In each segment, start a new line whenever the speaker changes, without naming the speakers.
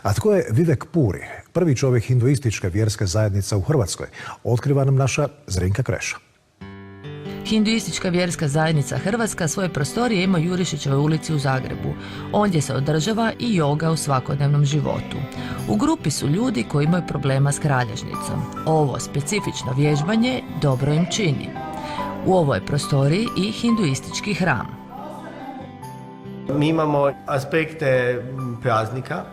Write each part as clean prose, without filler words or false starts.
A tko je Vivek Puri, prvi čovjek hinduističke vjerske zajednice u Hrvatskoj? Otkriva nam naša Zrinka Kreša.
Hinduistička vjerska zajednica Hrvatska svoje prostorije ima u Jurišićevoj ulici u Zagrebu. Ondje se održava i joga u svakodnevnom životu. U grupi su ljudi koji imaju problema s kralježnicom. Ovo specifično vježbanje dobro im čini. U ovoj prostoriji i hinduistički hram.
Mi imamo aspekte praznika,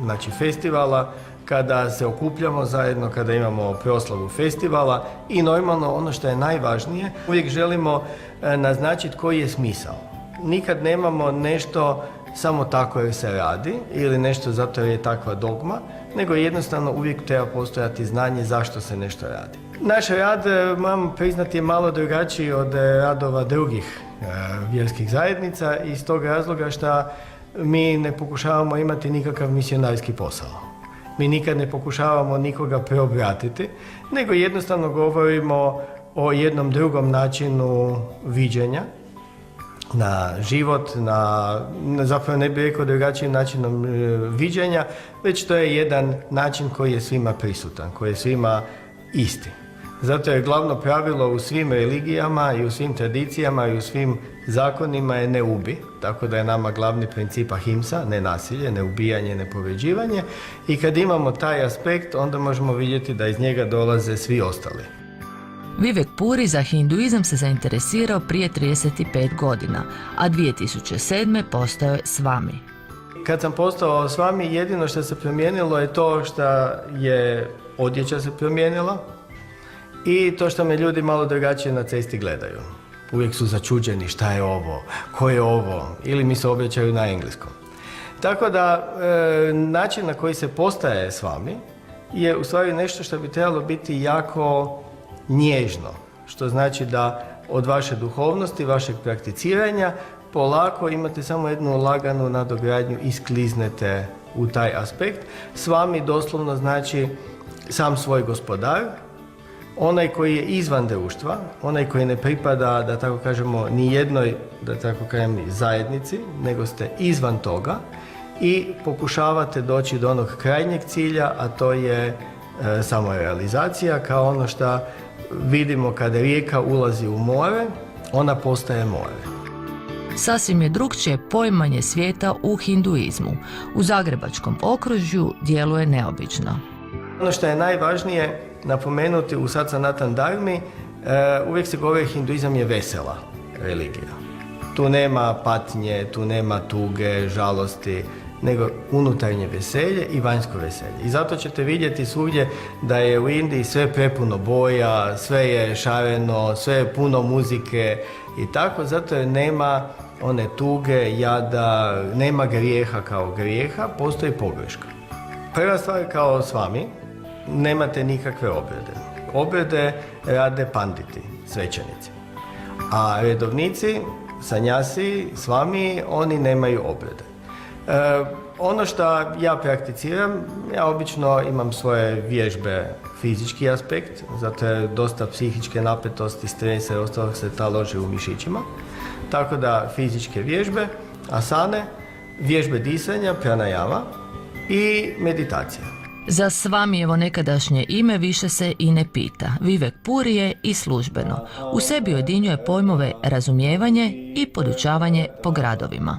znači festivala, kada se okupljamo zajedno, kada imamo proslavu festivala i normalno ono što je najvažnije, uvijek želimo naznačiti koji je smisao. Nikad nemamo nešto samo tako jer se radi ili nešto zato jer je takva dogma, nego jednostavno uvijek treba postojati znanje zašto se nešto radi. Naš rad, moram priznati, je malo drugačiji od radova drugih vjerskih zajednica iz tog razloga što mi ne pokušavamo imati nikakav misionarski posao. Mi nikad ne pokušavamo nikoga preobratiti, nego jednostavno govorimo o jednom drugom načinu viđenja na život, zapravo ne bih rekao drugačijim načinom viđenja, već to je jedan način koji je svima prisutan, koji je svima isti. Zato je glavno pravilo u svim religijama i u svim tradicijama i u svim zakonima je ne ubi, tako da je nama glavni princip ahimsa, ne nasilje, ne ubijanje, ne povređivanje, i kad imamo taj aspekt onda možemo vidjeti da iz njega dolaze svi ostali.
Vivek Puri za hinduizam se zainteresirao prije 35 godina, a 2007. postao je Swami.
Kad sam postao Swami, jedino što se promijenilo je to što je odjeća se promijenila i to što me ljudi malo drugačije na cesti gledaju. Uvijek su začuđeni šta je ovo, ko je ovo, ili mi se obraćaju na engleskom. Tako da način na koji se postaje Swami je u stvari nešto što bi trebalo biti jako nježno, što znači da od vaše duhovnosti, vašeg prakticiranja polako imate samo jednu laganu nadogradnju i skliznete u taj aspekt. Swami doslovno znači sam svoj gospodar, onaj koji je izvan društva, onaj koji ne pripada, da tako kažemo, ni jednoj, da tako kažem, zajednici, nego ste izvan toga i pokušavate doći do onog krajnjeg cilja, a to je samorealizacija, kao ono što vidimo kada rijeka ulazi u more, ona postaje more.
Sasvim je drukčije poimanje svijeta u hinduizmu. U zagrebačkom okružju djeluje neobično.
Ono što je najvažnije napomenuti u Sat Sanatan Dharmi, uvijek se govori hinduizam je vesela religija. Tu nema patnje, tu nema tuge, žalosti, nego unutarnje veselje i vanjsko veselje. I zato ćete vidjeti svugdje da je u Indiji sve prepuno boja, sve je šareno, sve je puno muzike i tako, zato jer nema one tuge, jada, nema grijeha kao grijeha, postoji pogreška. Prva stvar, kao Swami, nemate nikakve obrede. Obrede rade panditi, svećenici. A redovnici, sanjasi, Swami, oni nemaju obrede. Ono što ja prakticiram, ja obično imam svoje vježbe, fizički aspekt, zato je dosta psihičke napetosti, stresa i ostalog se taloži u mišićima. Tako da fizičke vježbe, asane, vježbe disanja, pranajama i meditacija.
Za Swamijevo nekadašnje ime više se i ne pita. Vivek Puri je i službeno. U sebi ujedinjuje pojmove razumijevanje i podučavanje po gradovima.